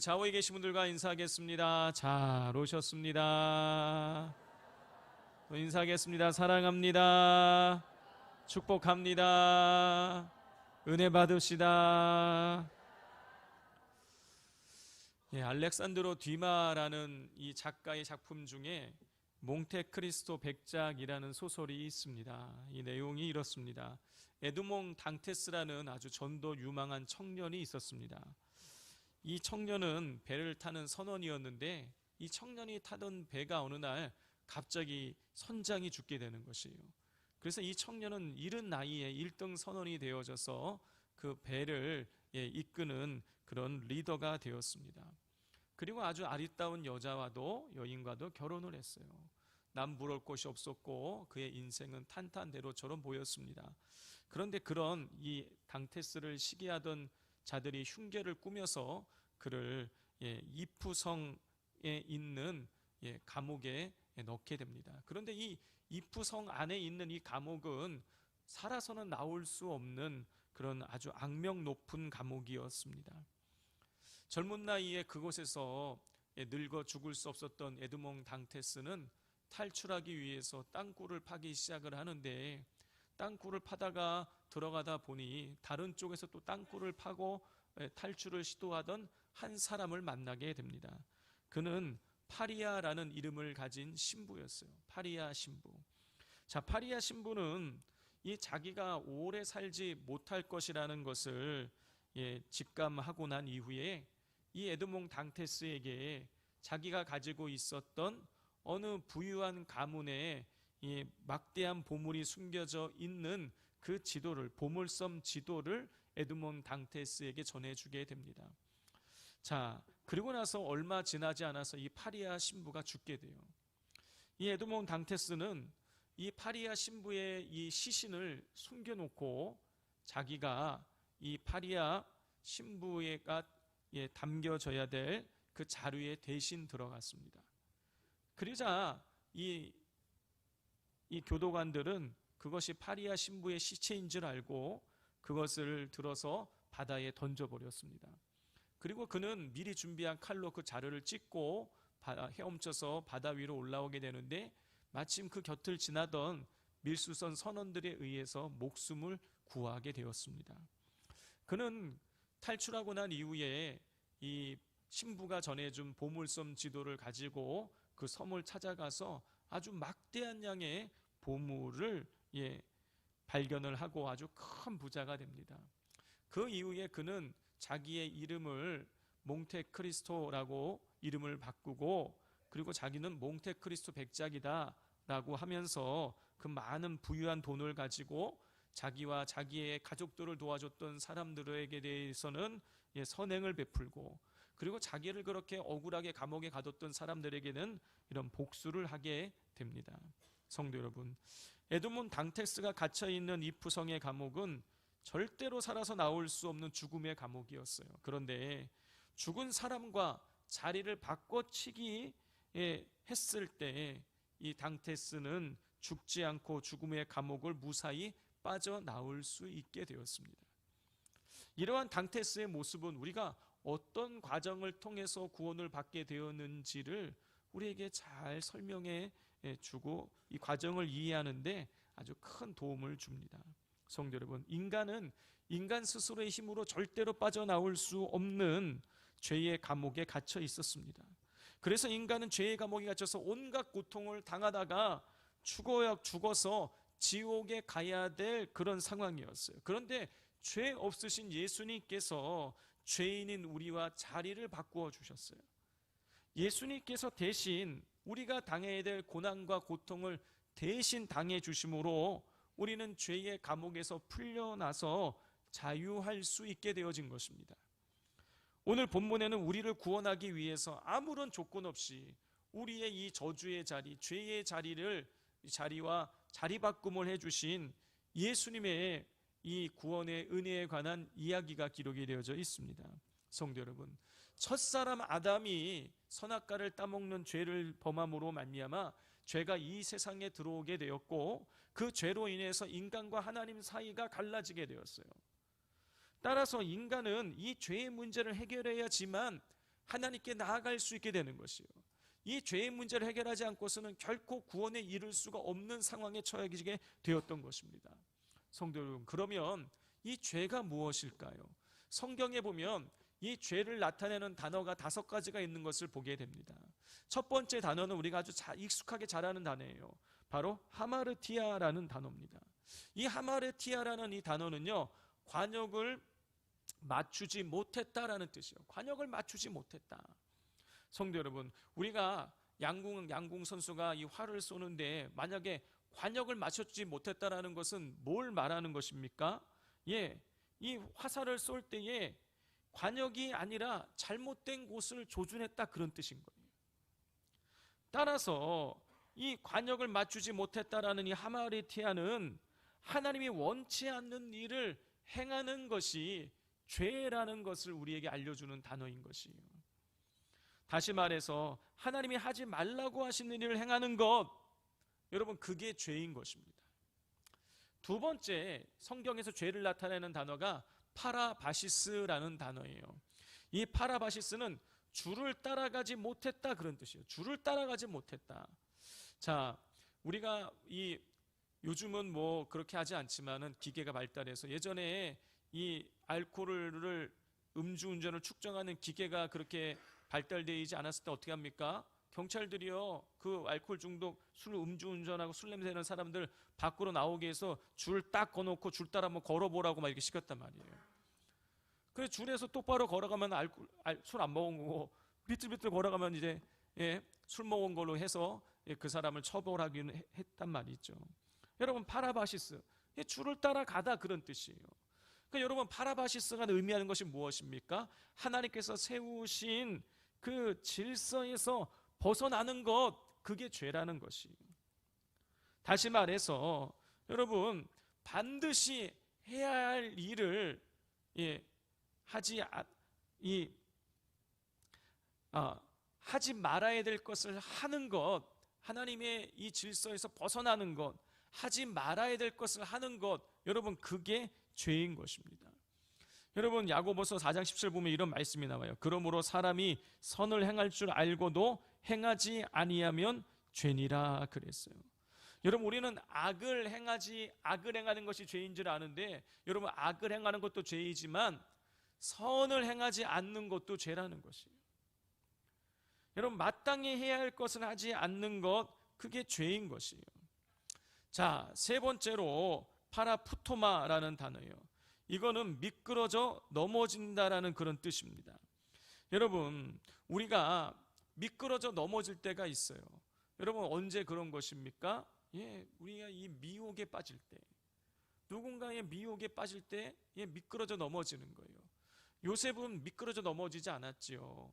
좌우에 계신 분들과 인사하겠습니다. 잘 오셨습니다. 또 인사하겠습니다. 사랑합니다. 축복합니다. 은혜 받으시다. 알렉산드로 뒤마라는 이 작가의 작품 중에 몽테크리스토 백작이라는 소설이 있습니다. 이 내용이 이렇습니다. 에드몽 당테스라는 아주 전도 유망한 청년이 있었습니다. 이 청년은 배를 타는 선원이었는데 이 청년이 타던 배가 어느 날 갑자기 선장이 죽게 되는 것이에요. 그래서 이 청년은 이른 나이에 1등 선원이 되어져서 그 배를 이끄는 그런 리더가 되었습니다. 그리고 아주 아리따운 여인과도 결혼을 했어요. 남부러울 곳이 없었고 그의 인생은 탄탄대로처럼 보였습니다. 그런데 그런 이 당테스를 시기하던 자들이 흉계를 꾸며서 그를 이프성에 있는 감옥에 넣게 됩니다. 그런데 이 이프성 안에 있는 이 감옥은 살아서는 나올 수 없는 그런 아주 악명 높은 감옥이었습니다. 젊은 나이에 그곳에서 늙어 죽을 수 없었던 에드몽 당테스는 탈출하기 위해서 땅굴을 파기 시작을 하는데 땅굴을 파다가 들어가다 보니 다른 쪽에서 또 땅굴을 파고 탈출을 시도하던 한 사람을 만나게 됩니다. 그는 파리아라는 이름을 가진 신부였어요. 파리아 신부. 자, 파리아 신부는 이 자기가 오래 살지 못할 것이라는 것을 직감하고 난 이후에 이 에드몽 당테스에게 자기가 가지고 있었던 어느 부유한 가문에 이 막대한 보물이 숨겨져 있는 그 지도를, 보물섬 지도를 에드몽 당테스에게 전해주게 됩니다. 자, 그리고 나서 얼마 지나지 않아서 이 파리아 신부가 죽게 돼요. 이 에드몽 당테스는 이 파리아 신부의 이 시신을 숨겨놓고 자기가 이 파리아 신부가 담겨져야 될 그 자루에 대신 들어갔습니다. 그러자 이 교도관들은 그것이 파리아 신부의 시체인 줄 알고 그것을 들어서 바다에 던져버렸습니다. 그리고 그는 미리 준비한 칼로 그 자루를 찢고 헤엄쳐서 바다 위로 올라오게 되는데 마침 그 곁을 지나던 밀수선 선원들에 의해서 목숨을 구하게 되었습니다. 그는 탈출하고 난 이후에 이 신부가 전해준 보물섬 지도를 가지고 그 섬을 찾아가서 아주 막대한 양의 보물을 발견을 하고 아주 큰 부자가 됩니다. 그 이후에 그는 자기의 이름을 몽테크리스토라고 이름을 바꾸고 그리고 자기는 몽테크리스토 백작이다 라고 하면서 그 많은 부유한 돈을 가지고 자기와 자기의 가족들을 도와줬던 사람들에게 대해서는 선행을 베풀고 그리고 자기를 그렇게 억울하게 감옥에 가뒀던 사람들에게는 이런 복수를 하게 됩니다. 성도 여러분, 에드몽 당테스가 갇혀있는 이프성의 감옥은 절대로 살아서 나올 수 없는 죽음의 감옥이었어요. 그런데 죽은 사람과 자리를 바꿔치기 했을 때 이 당테스는 죽지 않고 죽음의 감옥을 무사히 빠져나올 수 있게 되었습니다. 이러한 당테스의 모습은 우리가 어떤 과정을 통해서 구원을 받게 되었는지를 우리에게 잘 설명해 주고 이 과정을 이해하는데 아주 큰 도움을 줍니다. 성도 여러분, 인간은 인간 스스로의 힘으로 절대로 빠져나올 수 없는 죄의 감옥에 갇혀 있었습니다. 그래서 인간은 죄의 감옥에 갇혀서 온갖 고통을 당하다가 죽어서 지옥에 가야 될 그런 상황이었어요. 그런데 죄 없으신 예수님께서 죄인인 우리와 자리를 바꾸어 주셨어요. 예수님께서 대신 우리가 당해야 될 고난과 고통을 대신 당해 주심으로 우리는 죄의 감옥에서 풀려나서 자유할 수 있게 되어진 것입니다. 오늘 본문에는 우리를 구원하기 위해서 아무런 조건 없이 우리의 이 저주의 자리, 죄의 자리와 자리 바꿈을 해주신 예수님의 이 구원의 은혜에 관한 이야기가 기록이 되어져 있습니다. 성도 여러분, 첫사람 아담이 선악과를 따먹는 죄를 범함으로 말미암아 죄가 이 세상에 들어오게 되었고 그 죄로 인해서 인간과 하나님 사이가 갈라지게 되었어요. 따라서 인간은 이 죄의 문제를 해결해야지만 하나님께 나아갈 수 있게 되는 것이요. 이 죄의 문제를 해결하지 않고서는 결코 구원에 이를 수가 없는 상황에 처하게 되었던 것입니다. 성도 여러분, 그러면 이 죄가 무엇일까요? 성경에 보면 이 죄를 나타내는 단어가 5가지가 있는 것을 보게 됩니다. 첫 번째 단어는 우리가 아주 익숙하게 잘 아는 단어예요. 바로 하마르티아라는 단어입니다. 이 하마르티아라는 이 단어는요, 관역을 맞추지 못했다라는 뜻이에요. 관역을 맞추지 못했다. 성도 여러분, 우리가 양궁 선수가 이 활을 쏘는데 만약에 관역을 맞춰주지 못했다라는 것은 뭘 말하는 것입니까? 이 화살을 쏠 때에 관역이 아니라 잘못된 곳을 조준했다, 그런 뜻인 거예요. 따라서 이 관역을 맞추지 못했다라는 이 하마르티아는 하나님이 원치 않는 일을 행하는 것이 죄라는 것을 우리에게 알려주는 단어인 것이에요. 다시 말해서 하나님이 하지 말라고 하시는 일을 행하는 것, 여러분, 그게 죄인 것입니다. 두 번째, 성경에서 죄를 나타내는 단어가 파라바시스라는 단어예요. 이 파라바시스는 주를 따라가지 못했다, 그런 뜻이에요. 주를 따라가지 못했다. 자, 우리가 요즘은 뭐 그렇게 하지 않지만은 기계가 발달해서 예전에 이 알코올을 음주운전을 측정하는 기계가 그렇게 발달되지 않았을 때 어떻게 합니까? 경찰들이요, 그 알코올 중독, 술 음주운전하고 술 냄새 나는 사람들 밖으로 나오게 해서 줄 딱 거놓고 줄 따라 한번 걸어보라고 막 이렇게 시켰단 말이에요. 그래서 줄에서 똑바로 걸어가면 술 안 먹은 거고, 비틀비틀 걸어가면 이제 술 먹은 걸로 해서 그 사람을 처벌하기는 했단 말이죠. 여러분, 파라바시스, 줄을 따라가다, 그런 뜻이에요. 그러니까 여러분, 파라바시스가 의미하는 것이 무엇입니까? 하나님께서 세우신 그 질서에서 벗어나는 것, 그게 죄라는 것이에요. 다시 말해서 여러분, 반드시 해야 할 일을 하지 말아야 될 것을 하는 것, 하나님의 이 질서에서 벗어나는 것, 하지 말아야 될 것을 하는 것, 여러분, 그게 죄인 것입니다. 여러분, 야고보서 4장 10절 보면 이런 말씀이 나와요. 그러므로 사람이 선을 행할 줄 알고도 행하지 아니하면 죄니라 그랬어요. 여러분, 우리는 악을 행하는 것이 죄인 줄 아는데, 여러분, 악을 행하는 것도 죄이지만 선을 행하지 않는 것도 죄라는 것이에요. 여러분, 마땅히 해야 할 것을 하지 않는 것, 그게 죄인 것이에요. 자, 세 번째로 파라푸토마라는 단어예요. 이거는 미끄러져 넘어진다라는 그런 뜻입니다. 여러분, 우리가 미끄러져 넘어질 때가 있어요. 여러분, 언제 그런 것입니까? 우리가 이 미혹에 빠질 때, 누군가의 미혹에 빠질 때 미끄러져 넘어지는 거예요. 요셉은 미끄러져 넘어지지 않았지요.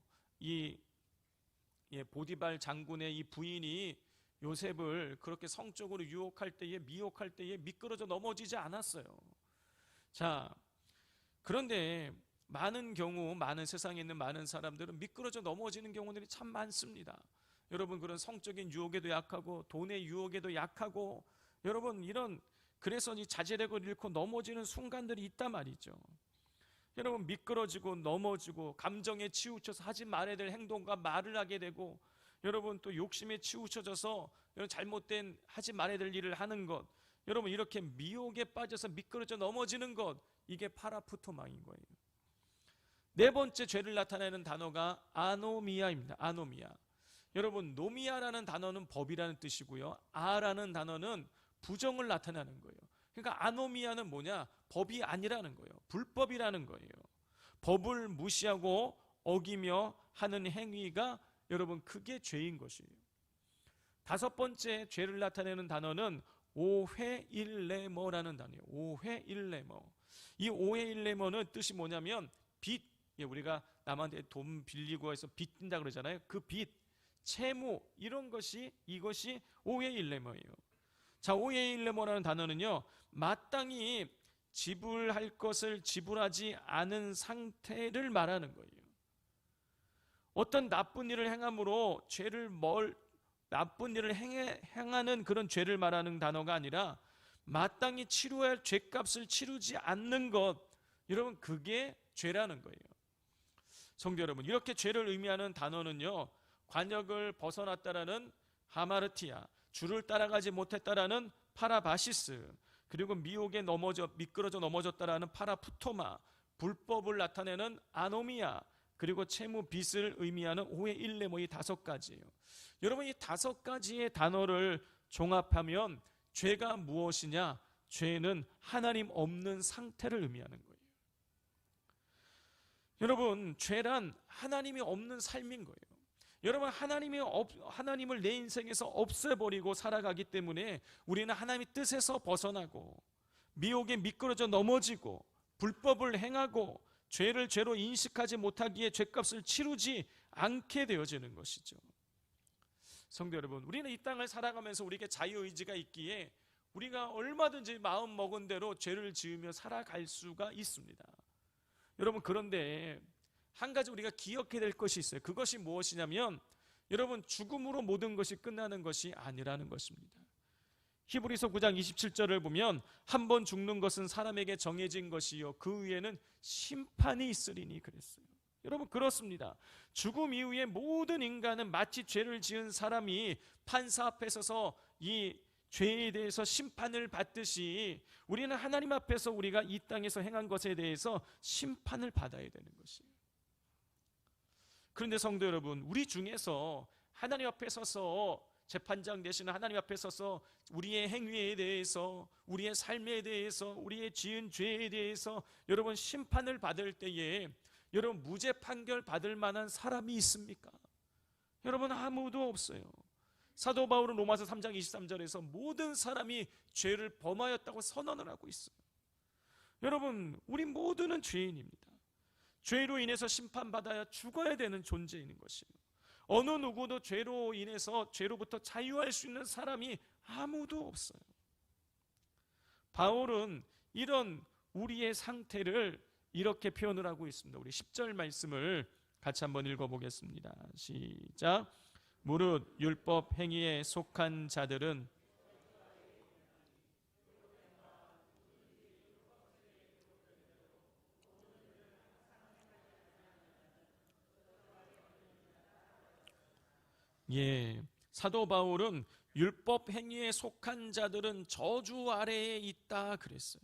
보디발 장군의 이 부인이 요셉을 그렇게 성적으로 유혹할 때에, 미혹할 때에 미끄러져 넘어지지 않았어요. 자, 그런데 많은 세상에 있는 많은 사람들은 미끄러져 넘어지는 경우들이 참 많습니다. 여러분, 그런 성적인 유혹에도 약하고 돈의 유혹에도 약하고, 여러분, 그래서 이 자제력을 잃고 넘어지는 순간들이 있단 말이죠. 여러분, 미끄러지고 넘어지고 감정에 치우쳐서 하지 말아야 될 행동과 말을 하게 되고, 여러분, 또 욕심에 치우쳐져서 잘못된 하지 말아야 될 일을 하는 것, 여러분, 이렇게 미혹에 빠져서 미끄러져 넘어지는 것, 이게 파라푸토마인 거예요. 네 번째 죄를 나타내는 단어가 아노미아입니다. 아노미아. 여러분, 노미아라는 단어는 법이라는 뜻이고요, 아라는 단어는 부정을 나타내는 거예요. 그러니까 아노미아는 뭐냐? 법이 아니라는 거예요. 불법이라는 거예요. 법을 무시하고 어기며 하는 행위가, 여러분, 그게 죄인 것이에요. 다섯 번째 죄를 나타내는 단어는 오회일레머라는 단어예요. 오회일레머. 이 오회일레머는 뜻이 뭐냐면 빚, 우리가 남한테 돈 빌리고 해서 빚진다 그러잖아요. 그 빚, 채무, 이것이 오회일레머예요. 자, 오회일레머라는 단어는요, 마땅히 지불할 것을 지불하지 않은 상태를 말하는 거예요. 어떤 나쁜 일을 행함으로 나쁜 일을 행하는 그런 죄를 말하는 단어가 아니라 마땅히 치러야 할 죄값을 치르지 않는 것, 여러분, 그게 죄라는 거예요. 성도 여러분, 이렇게 죄를 의미하는 단어는요, 관역을 벗어났다라는 하마르티아, 줄을 따라가지 못했다라는 파라바시스, 그리고 미혹에 미끄러져 넘어졌다라는 파라푸토마, 불법을 나타내는 아노미아, 그리고 채무 빚을 의미하는 오해 일레모, 이 5가지예요. 여러분, 이 5가지의 단어를 종합하면 죄가 무엇이냐? 죄는 하나님 없는 상태를 의미하는 거예요. 여러분, 죄란 하나님이 없는 삶인 거예요. 여러분, 하나님을 내 인생에서 없애버리고 살아가기 때문에 우리는 하나님의 뜻에서 벗어나고 미혹에 미끄러져 넘어지고 불법을 행하고 죄를 죄로 인식하지 못하기에 죄값을 치르지 않게 되어지는 것이죠. 성도 여러분, 우리는 이 땅을 살아가면서 우리에게 자유의지가 있기에 우리가 얼마든지 마음 먹은 대로 죄를 지으며 살아갈 수가 있습니다. 여러분, 그런데 한 가지 우리가 기억해야 될 것이 있어요. 그것이 무엇이냐면, 여러분, 죽음으로 모든 것이 끝나는 것이 아니라는 것입니다. 히브리서 9장 27절을 보면 한 번 죽는 것은 사람에게 정해진 것이요 그 위에는 심판이 있으리니 그랬어요. 여러분, 그렇습니다. 죽음 이후에 모든 인간은 마치 죄를 지은 사람이 판사 앞에 서서 이 죄에 대해서 심판을 받듯이 우리는 하나님 앞에서 우리가 이 땅에서 행한 것에 대해서 심판을 받아야 되는 것이에요. 그런데 성도 여러분, 우리 중에서 하나님 앞에 서서 재판장 되시는 하나님 앞에 서서 우리의 행위에 대해서, 우리의 삶에 대해서, 우리의 지은 죄에 대해서 여러분 심판을 받을 때에 여러분 무죄 판결 받을 만한 사람이 있습니까? 여러분, 아무도 없어요. 사도 바울은 로마서 3장 23절에서 모든 사람이 죄를 범하였다고 선언을 하고 있어요. 여러분, 우리 모두는 죄인입니다. 죄로 인해서 심판받아야 죽어야 되는 존재인 것이에요. 어느 누구도 죄로 인해서 죄로부터 자유할 수 있는 사람이 아무도 없어요. 바울은 이런 우리의 상태를 이렇게 표현을 하고 있습니다. 우리 10절 말씀을 같이 한번 읽어보겠습니다. 시작. 무릇 율법 행위에 속한 자들은 사도 바울은 율법 행위에 속한 자들은 저주 아래에 있다 그랬어요.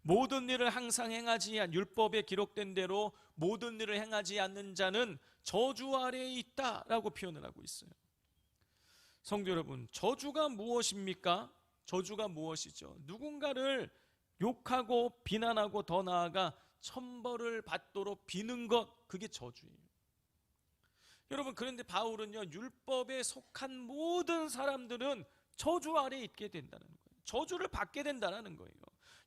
모든 일을 항상 행하지 않은, 율법에 기록된 대로 모든 일을 행하지 않는 자는 저주 아래에 있다라고 표현을 하고 있어요. 성도 여러분, 저주가 무엇입니까? 저주가 무엇이죠? 누군가를 욕하고 비난하고 더 나아가 천벌을 받도록 비는 것, 그게 저주예요. 여러분, 그런데 바울은요, 율법에 속한 모든 사람들은 저주 아래에 있게 된다는 거예요. 저주를 받게 된다는 거예요.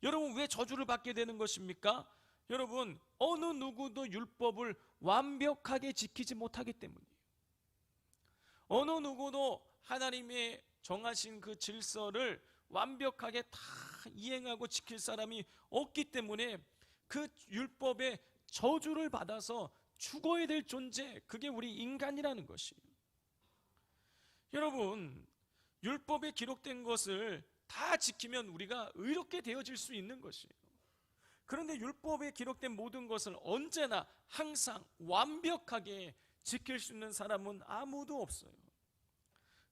여러분, 왜 저주를 받게 되는 것입니까? 여러분, 어느 누구도 율법을 완벽하게 지키지 못하기 때문이에요. 어느 누구도 하나님의 정하신 그 질서를 완벽하게 다 이행하고 지킬 사람이 없기 때문에 그 율법의 저주를 받아서 죽어야 될 존재, 그게 우리 인간이라는 것이에요. 여러분, 율법에 기록된 것을 다 지키면 우리가 의롭게 되어질 수 있는 것이에요. 그런데 율법에 기록된 모든 것을 언제나 항상 완벽하게 지킬 수 있는 사람은 아무도 없어요.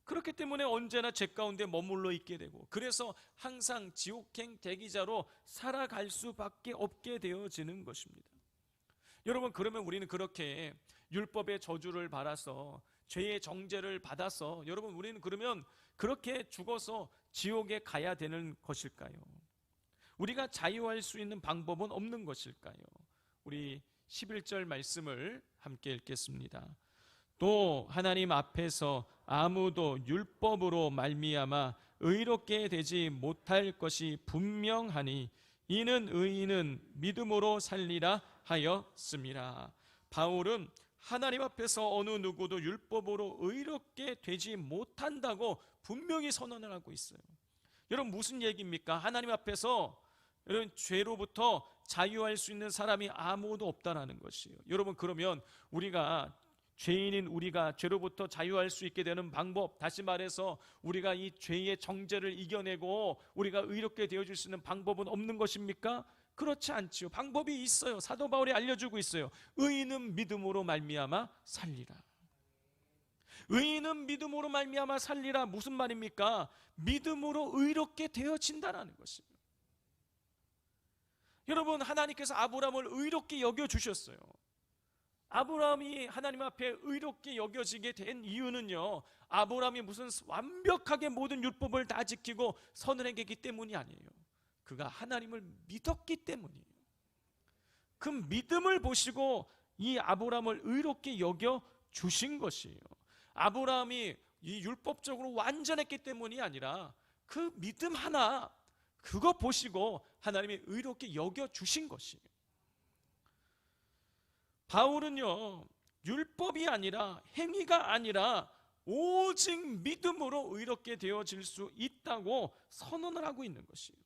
그렇기 때문에 언제나 죄 가운데 머물러 있게 되고, 그래서 항상 지옥행 대기자로 살아갈 수밖에 없게 되어지는 것입니다. 여러분, 그러면 우리는 그렇게 율법의 저주를 받아서 죄의 정죄를 받아서 여러분, 우리는 그러면 그렇게 죽어서 지옥에 가야 되는 것일까요? 우리가 자유할 수 있는 방법은 없는 것일까요? 우리 11절 말씀을 함께 읽겠습니다. 또 하나님 앞에서 아무도 율법으로 말미암아 의롭게 되지 못할 것이 분명하니 이는 의인은 믿음으로 살리라 하였습니다. 바울은 하나님 앞에서 어느 누구도 율법으로 의롭게 되지 못한다고 분명히 선언을 하고 있어요. 여러분, 무슨 얘기입니까? 하나님 앞에서 여러분 죄로부터 자유할 수 있는 사람이 아무도 없다라는 것이에요. 여러분, 그러면 우리가 죄인인 우리가 죄로부터 자유할 수 있게 되는 방법, 다시 말해서 우리가 이 죄의 정죄를 이겨내고 우리가 의롭게 되어질 수 있는 방법은 없는 것입니까? 그렇지 않지요. 방법이 있어요. 사도 바울이 알려주고 있어요. 의인은 믿음으로 말미암아 살리라. 의인은 믿음으로 말미암아 살리라. 무슨 말입니까? 믿음으로 의롭게 되어진다라는 것이에요. 여러분, 하나님께서 아브라함을 의롭게 여겨주셨어요. 아브라함이 하나님 앞에 의롭게 여겨지게 된 이유는요, 아브라함이 무슨 완벽하게 모든 율법을 다 지키고 선을 행했기 때문이 아니에요. 그가 하나님을 믿었기 때문이에요. 그 믿음을 보시고 이 아브라함을 의롭게 여겨 주신 것이에요. 아브라함이 이 율법적으로 완전했기 때문이 아니라 그 믿음 하나, 그거 보시고 하나님이 의롭게 여겨 주신 것이에요. 바울은요, 율법이 아니라, 행위가 아니라 오직 믿음으로 의롭게 되어질 수 있다고 선언을 하고 있는 것이에요.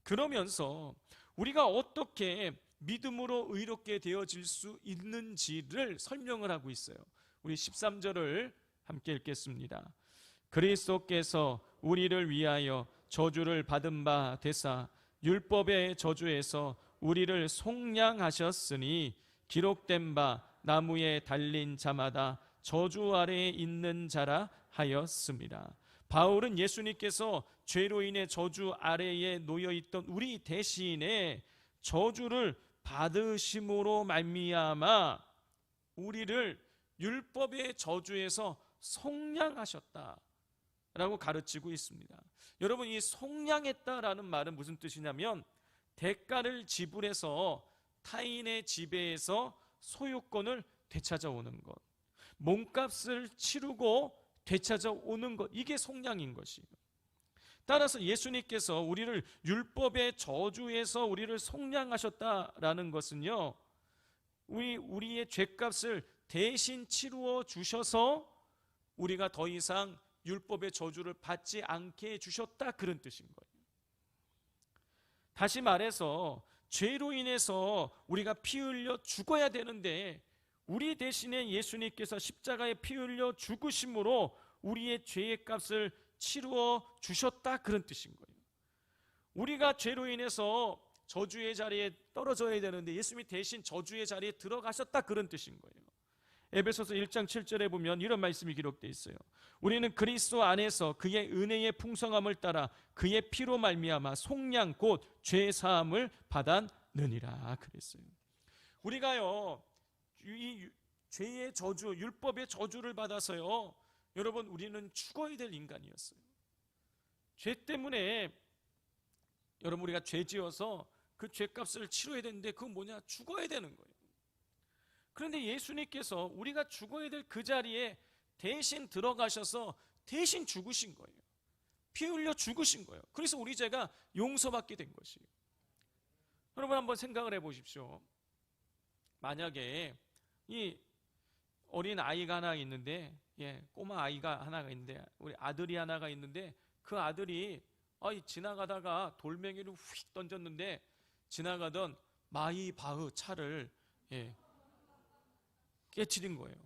그러면서 우리가 어떻게 믿음으로 의롭게 되어질 수 있는지를 설명을 하고 있어요. 우리 13절을 함께 읽겠습니다. 그리스도께서 우리를 위하여 저주를 받은 바 되사 율법의 저주에서 우리를 속량하셨으니 기록된 바 나무에 달린 자마다 저주 아래에 있는 자라 하였습니다. 바울은 예수님께서 죄로 인해 저주 아래에 놓여 있던 우리 대신에 저주를 받으심으로 말미암아 우리를 율법의 저주에서 속량하셨다라고 가르치고 있습니다. 여러분, 이 속량했다라는 말은 무슨 뜻이냐면 대가를 지불해서 타인의 지배에서 소유권을 되찾아오는 것, 몸값을 치르고 되찾아오는 것, 이게 속량인 것이에요. 따라서 예수님께서 우리를 율법의 저주에서 우리를 속량하셨다라는 것은요, 우리의 죄값을 대신 치루어 주셔서 우리가 더 이상 율법의 저주를 받지 않게 해주셨다, 그런 뜻인 거예요. 다시 말해서 죄로 인해서 우리가 피 흘려 죽어야 되는데 우리 대신에 예수님께서 십자가에 피 흘려 죽으심으로 우리의 죄의 값을 치루어 주셨다, 그런 뜻인 거예요. 우리가 죄로 인해서 저주의 자리에 떨어져야 되는데 예수님이 대신 저주의 자리에 들어가셨다, 그런 뜻인 거예요. 에베소서 1장 7절에 보면 이런 말씀이 기록되어 있어요. 우리는 그리스도 안에서 그의 은혜의 풍성함을 따라 그의 피로 말미암아 속량 곧 죄 사함을 받았느니라 그랬어요. 우리가요, 이 죄의 저주, 율법의 저주를 받아서요, 여러분, 우리는 죽어야 될 인간이었어요. 죄 때문에 여러분, 우리가 죄 지어서 그 죄값을 치러야 되는데 그건 뭐냐? 죽어야 되는 거예요. 그런데 예수님께서 우리가 죽어야 될 그 자리에 대신 들어가셔서 대신 죽으신 거예요. 피 흘려 죽으신 거예요. 그래서 우리 죄가 용서받게 된 것이에요. 여러분, 한번 생각을 해보십시오. 만약에 이 어린 아이가 하나 있는데, 꼬마 아이가 하나가 있는데, 우리 아들이 하나가 있는데, 그 아들이 지나가다가 돌멩이를 휙 던졌는데 지나가던 마이바흐 차를 깨트린 거예요.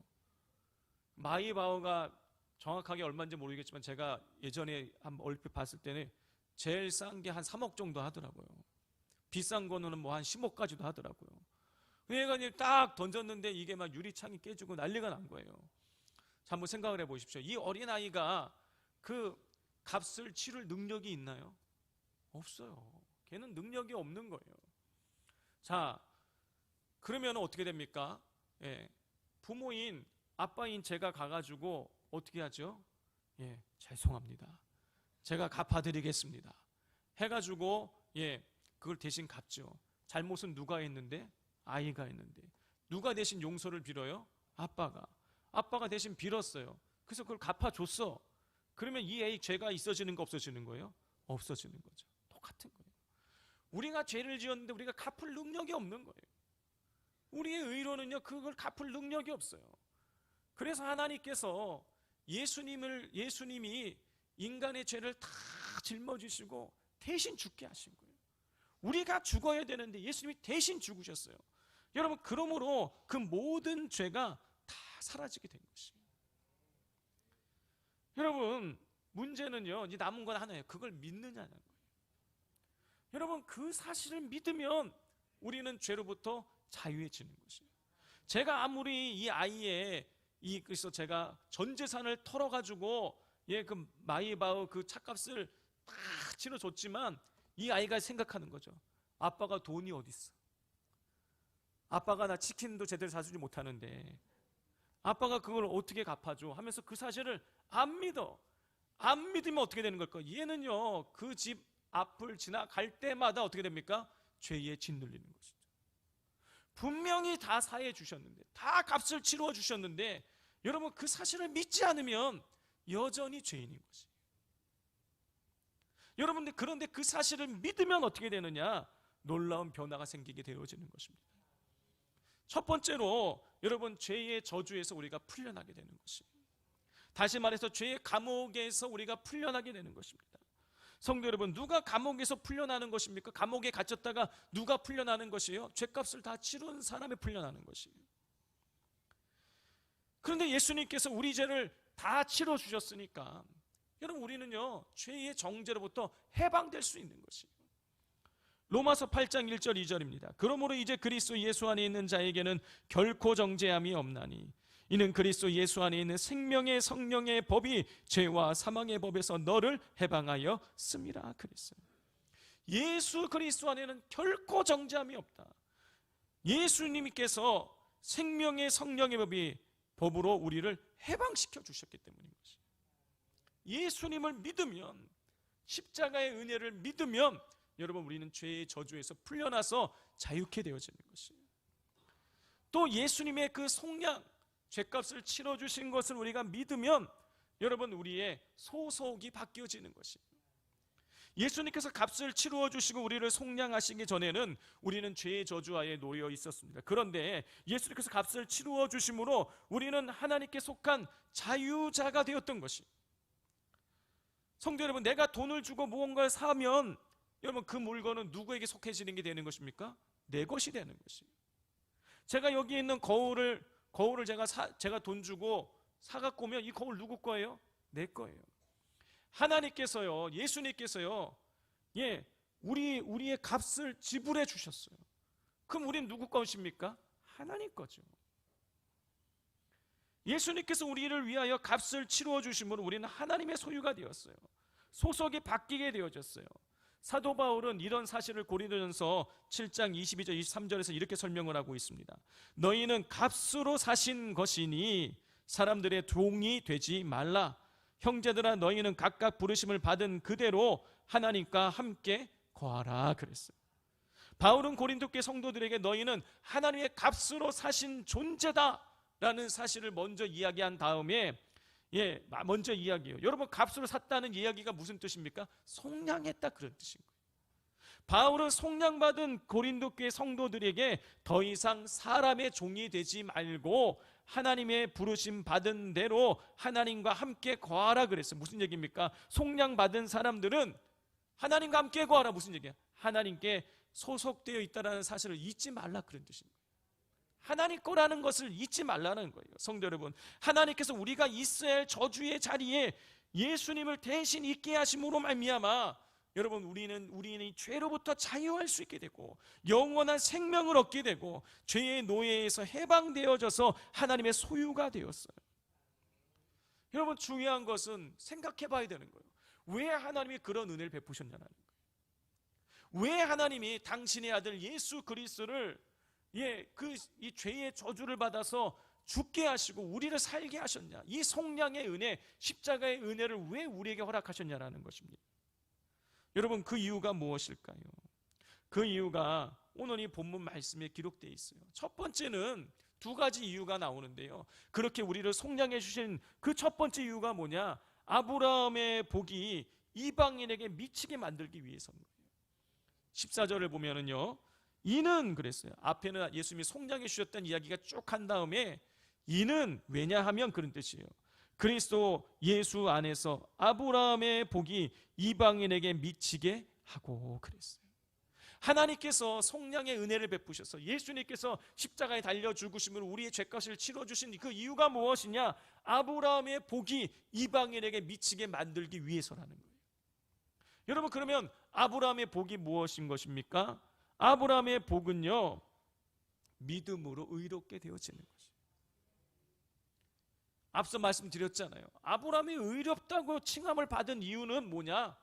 마이바흐가 정확하게 얼마인지 모르겠지만 제가 예전에 한번 얼핏 봤을 때는 제일 싼 게 한 3억 정도 하더라고요. 비싼 거는 뭐 한 10억까지도 하더라고요. 얘가 딱 던졌는데 이게 막 유리창이 깨지고 난리가 난 거예요. 자, 한번 생각을 해보십시오. 이 어린아이가 그 값을 치를 능력이 있나요? 없어요. 걔는 능력이 없는 거예요. 자, 그러면 어떻게 됩니까? 부모인 아빠인 제가 가가지고 어떻게 하죠? 죄송합니다, 제가 갚아드리겠습니다 해가지고 그걸 대신 갚죠. 잘못은 누가 했는데? 아이가 했는데. 누가 대신 용서를 빌어요? 아빠가 대신 빌었어요. 그래서 그걸 갚아줬어. 그러면 이 애의 죄가 있어지는 거, 없어지는 거예요? 없어지는 거죠. 똑같은 거예요. 우리가 죄를 지었는데 우리가 갚을 능력이 없는 거예요. 우리의 의로는요, 그걸 갚을 능력이 없어요. 그래서 하나님께서 예수님이 인간의 죄를 다 짊어지시고 대신 죽게 하신 거예요. 우리가 죽어야 되는데 예수님이 대신 죽으셨어요. 여러분, 그러므로 그 모든 죄가 다 사라지게 된 것이에요. 여러분, 문제는요, 이제 남은 건 하나예요. 그걸 믿느냐는 거예요. 여러분, 그 사실을 믿으면 우리는 죄로부터 자유해지는 것이에요. 제가 아무리 이 아이의 그래서 제가 전 재산을 털어가지고 그 마이바흐 그 차값을 다 치러줬지만 이 아이가 생각하는 거죠. 아빠가 돈이 어디 있어? 아빠가 나 치킨도 제대로 사주지 못하는데 아빠가 그걸 어떻게 갚아줘? 하면서 그 사실을 안 믿어. 안 믿으면 어떻게 되는 걸까? 얘는요, 그 집 앞을 지나갈 때마다 어떻게 됩니까? 죄에 짓눌리는 것이죠. 분명히 다 사해 주셨는데, 다 값을 치루어 주셨는데, 여러분 그 사실을 믿지 않으면 여전히 죄인인 것이에요. 여러분들, 그런데 그 사실을 믿으면 어떻게 되느냐? 놀라운 변화가 생기게 되어지는 것입니다. 첫 번째로 여러분, 죄의 저주에서 우리가 풀려나게 되는 것입니다. 다시 말해서 죄의 감옥에서 우리가 풀려나게 되는 것입니다. 성도 여러분, 누가 감옥에서 풀려나는 것입니까? 감옥에 갇혔다가 누가 풀려나는 것이에요? 죄값을 다 치른 사람이 풀려나는 것이에요. 그런데 예수님께서 우리 죄를 다 치러주셨으니까 여러분, 우리는요, 죄의 정죄로부터 해방될 수 있는 것이에요. 로마서 8장 1절 2절입니다. 그러므로 이제 그리스도 예수 안에 있는 자에게는 결코 정죄함이 없나니 이는 그리스도 예수 안에 있는 생명의 성령의 법이 죄와 사망의 법에서 너를 해방하여 씀이라 그랬어요. 예수 그리스도 안에는 결코 정죄함이 없다. 예수님께서 생명의 성령의 법으로 우리를 해방시켜 주셨기 때문인 것이에요. 예수님을 믿으면, 십자가의 은혜를 믿으면 여러분, 우리는 죄의 저주에서 풀려나서 자유케 되어지는 것이에요. 또 예수님의 그 속량, 죄값을 치러주신 것을 우리가 믿으면 여러분, 우리의 소속이 바뀌어지는 것이에요. 예수님께서 값을 치루어 주시고 우리를 속량하시기 전에는 우리는 죄의 저주하에 놓여 있었습니다. 그런데 예수님께서 값을 치루어 주심으로 우리는 하나님께 속한 자유자가 되었던 것이. 성도 여러분, 내가 돈을 주고 무언가를 사면 여러분, 그 물건은 누구에게 속해지는 게 되는 것입니까? 내 것이 되는 것이에요. 제가 여기 있는 거울을 제가 돈 주고 사갖고 오면 이 거울 누구 거예요? 내 거예요. 하나님께서요, 예수님께서요, 우리의 값을 지불해 주셨어요. 그럼 우리는 누구 것입니까? 하나님 거죠. 예수님께서 우리를 위하여 값을 치루어 주심으로 우리는 하나님의 소유가 되었어요. 소속이 바뀌게 되어졌어요. 사도 바울은 이런 사실을 고린도전서 7장 22절 23절에서 이렇게 설명을 하고 있습니다. 너희는 값으로 사신 것이니 사람들의 종이 되지 말라. 형제들아, 너희는 각각 부르심을 받은 그대로 하나님과 함께 거하라 그랬어요. 바울은 고린도 교회 성도들에게 너희는 하나님의 값으로 사신 존재다 라는 사실을 먼저 이야기한 다음에 먼저 이야기해요. 여러분, 값으로 샀다는 이야기가 무슨 뜻입니까? 속량했다, 그런 뜻인 거예요. 바울은 속량받은 고린도 교회 성도들에게 더 이상 사람의 종이 되지 말고 하나님의 부르심 받은 대로 하나님과 함께 거하라 그랬어요. 무슨 얘기입니까? 속량받은 사람들은 하나님과 함께 거하라. 무슨 얘기야? 하나님께 소속되어 있다는 사실을 잊지 말라, 그런 뜻입니다. 하나님 거라는 것을 잊지 말라는 거예요. 성도 여러분, 하나님께서 우리가 있어야 할 저주의 자리에 예수님을 대신 있게 하심으로 말미암아 여러분, 우리는 죄로부터 자유할 수 있게 되고 영원한 생명을 얻게 되고 죄의 노예에서 해방되어져서 하나님의 소유가 되었어요. 여러분, 중요한 것은 생각해 봐야 되는 거예요. 왜 하나님이 그런 은혜를 베푸셨냐는 거예요. 왜 하나님이 당신의 아들 예수 그리스도를 이 죄의 저주를 받아서 죽게 하시고 우리를 살게 하셨냐? 이 속량의 은혜, 십자가의 은혜를 왜 우리에게 허락하셨냐라는 것입니다. 여러분, 그 이유가 무엇일까요? 그 이유가 오늘 이 본문 말씀에 기록되어 있어요. 첫 번째는 두 가지 이유가 나오는데요. 그렇게 우리를 속량해 주신 그 첫 번째 이유가 뭐냐? 아브라함의 복이 이방인에게 미치게 만들기 위해서인 거예요. 14절을 보면은요, 이는 그랬어요. 앞에는 예수님이 속량해 주셨다는 이야기가 쭉 한 다음에 이는 왜냐하면 그런 뜻이에요. 그리스도 예수 안에서 아브라함의 복이 이방인에게 미치게 하고 그랬어요. 하나님께서 속량의 은혜를 베푸셔서 예수님께서 십자가에 달려 죽으심으로 우리의 죄값을 치러주신 그 이유가 무엇이냐? 아브라함의 복이 이방인에게 미치게 만들기 위해서라는 거예요. 여러분, 그러면 아브라함의 복이 무엇인 것입니까? 아브라함의 복은요, 믿음으로 의롭게 되어지는 것이에요. 앞서 말씀드렸잖아요. 아브라함이 의롭다고 칭함을 받은 이유는 뭐냐?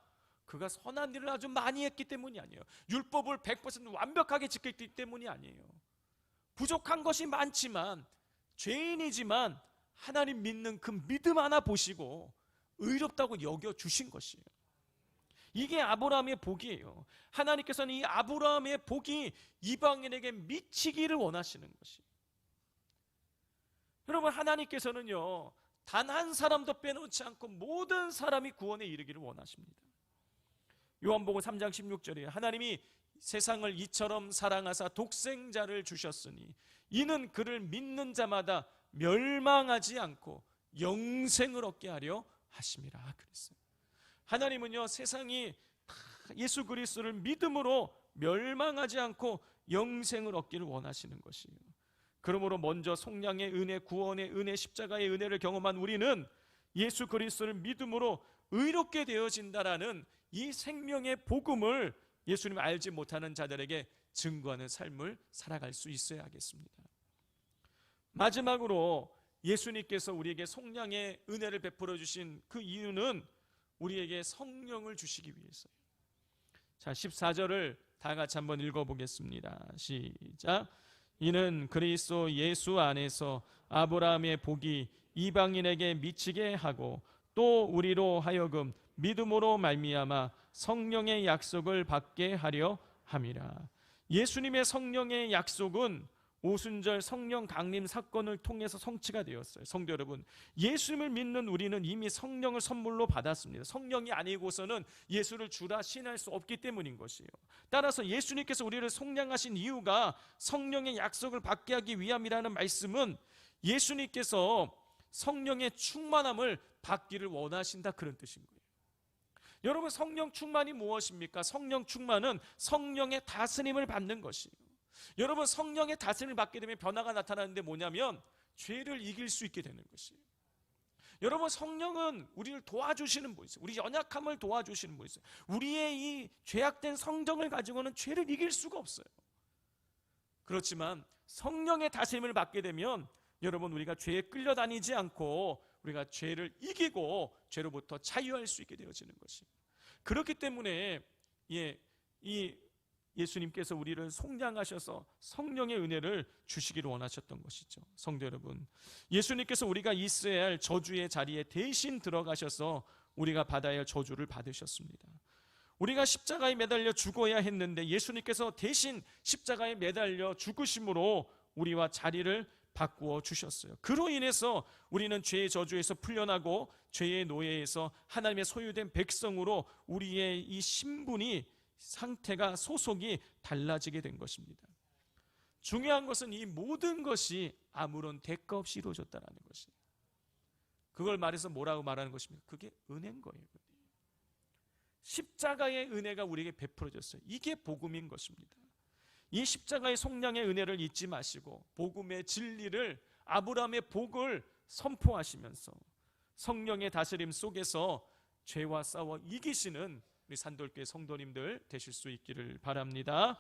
그가 선한 일을 아주 많이 했기 때문이 아니에요. 율법을 100% 완벽하게 지켰기 때문이 아니에요. 부족한 것이 많지만, 죄인이지만 하나님 믿는 그 믿음 하나 보시고 의롭다고 여겨주신 것이에요. 이게 아브라함의 복이에요. 하나님께서는 이 아브라함의 복이 이방인에게 미치기를 원하시는 것이에요. 여러분, 하나님께서는요, 단 한 사람도 빼놓지 않고 모든 사람이 구원에 이르기를 원하십니다. 요한복음 3장 16절에 하나님이 세상을 이처럼 사랑하사 독생자를 주셨으니 이는 그를 믿는 자마다 멸망하지 않고 영생을 얻게 하려 하심이라 그랬어요. 하나님은요, 세상이 예수 그리스도를 믿음으로 멸망하지 않고 영생을 얻기를 원하시는 것이에요. 그러므로 먼저 속량의 은혜, 구원의 은혜, 십자가의 은혜를 경험한 우리는 예수 그리스도를 믿음으로 의롭게 되어진다라는 이 생명의 복음을 예수님 알지 못하는 자들에게 증거하는 삶을 살아갈 수 있어야 하겠습니다. 마지막으로 예수님께서 우리에게 속량의 은혜를 베풀어 주신 그 이유는 우리에게 성령을 주시기 위해서요. 자, 14절을 다 같이 한번 읽어보겠습니다. 시작. 이는 그리스도 예수 안에서 아브라함의 복이 이방인에게 미치게 하고 또 우리로 하여금 믿음으로 말미암아 성령의 약속을 받게 하려 함이라. 예수님의 성령의 약속은 오순절 성령 강림 사건을 통해서 성취가 되었어요. 성도 여러분, 예수님을 믿는 우리는 이미 성령을 선물로 받았습니다. 성령이 아니고서는 예수를 주라 신할 수 없기 때문인 것이에요. 따라서 예수님께서 우리를 속량하신 이유가 성령의 약속을 받게 하기 위함이라는 말씀은 예수님께서 성령의 충만함을 받기를 원하신다, 그런 뜻인 거예요. 여러분, 성령 충만이 무엇입니까? 성령 충만은 성령의 다스림을 받는 것이에요. 여러분, 성령의 다스림을 받게 되면 변화가 나타나는데 뭐냐면 죄를 이길 수 있게 되는 것이에요. 여러분, 성령은 우리를 도와주시는 분이세요. 우리 연약함을 도와주시는 분이세요. 우리의 이 죄악된 성정을 가지고는 죄를 이길 수가 없어요. 그렇지만 성령의 다스림을 받게 되면 여러분, 우리가 죄에 끌려다니지 않고 우리가 죄를 이기고 죄로부터 자유할 수 있게 되어지는 것이에요. 그렇기 때문에 예수님께서 우리를 속량하셔서 성령의 은혜를 주시기를 원하셨던 것이죠. 성도 여러분, 예수님께서 우리가 있어야 할 저주의 자리에 대신 들어가셔서 우리가 받아야 할 저주를 받으셨습니다. 우리가 십자가에 매달려 죽어야 했는데 예수님께서 대신 십자가에 매달려 죽으심으로 우리와 자리를 바꾸어 주셨어요. 그로 인해서 우리는 죄의 저주에서 풀려나고 죄의 노예에서 하나님의 소유된 백성으로 우리의 이 신분이, 상태가, 소속이 달라지게 된 것입니다. 중요한 것은 이 모든 것이 아무런 대가 없이 이루어졌다는 것이에요. 그걸 말해서 뭐라고 말하는 것입니까? 그게 은혜인 거예요. 십자가의 은혜가 우리에게 베풀어졌어요. 이게 복음인 것입니다. 이 십자가의 속량의 은혜를 잊지 마시고 복음의 진리를, 아브라함의 복을 선포하시면서 성령의 다스림 속에서 죄와 싸워 이기시는 우리 산돌교회 성도님들 되실 수 있기를 바랍니다.